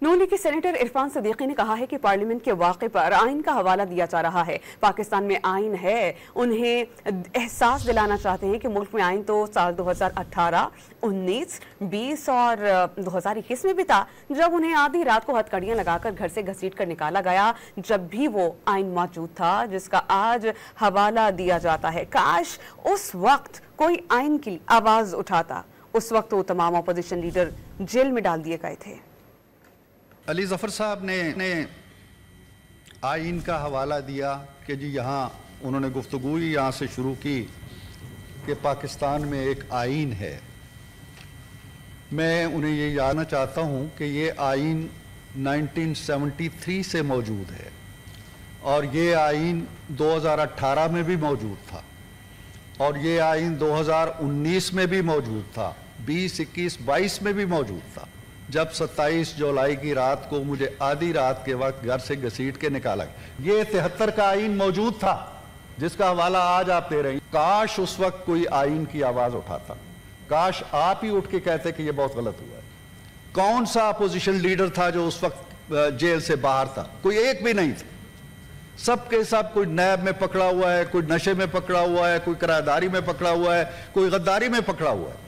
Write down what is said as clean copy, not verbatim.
नून league के senator Irfan Siddiqui ने कहा है कि पार्लियामेंट के वाक़े पर आइन का हवाला दिया जा रहा है। पाकिस्तान में आइन है, उन्हें एहसास दिलाना चाहते हैं कि मुल्क में आइन तो साल 2018, 19, 20 और 2021 में भी था, जब उन्हें आधी रात को हथकड़ियाँ लगाकर घर से घसीट कर निकाला गया, जब भी वो आइन मौजूद था जिसका आज हवाला दिया जाता है। काश उस वक्त कोई आइन की आवाज़ उठाता, उस वक्त वो तमाम अपोजिशन लीडर जेल में डाल दिए गए थे। अली ज़फ़र साहब ने आइन का हवाला दिया कि जी यहाँ उन्होंने गुफ्तगू ही यहाँ से शुरू की कि पाकिस्तान में एक आइन है। मैं उन्हें ये जानना चाहता हूँ कि ये आइन 1973 से मौजूद है और ये आइन 2018 में भी मौजूद था और ये आइन 2019 में भी मौजूद था, 20, 21, 22 में भी मौजूद था। जब 27 जुलाई की रात को मुझे आधी रात के वक्त घर से घसीट के निकाला गया। ये 73 का आइन मौजूद था जिसका हवाला आज आप दे रहे हैं। काश उस वक्त कोई आइन की आवाज उठाता, काश आप ही उठ के कहते कि ये बहुत गलत हुआ है। कौन सा अपोजिशन लीडर था जो उस वक्त जेल से बाहर था? कोई एक भी नहीं था। सब के सब कोई नैब में पकड़ा हुआ है, कोई नशे में पकड़ा हुआ है, कोई किराएदारी में पकड़ा हुआ है, कोई गद्दारी में पकड़ा हुआ है।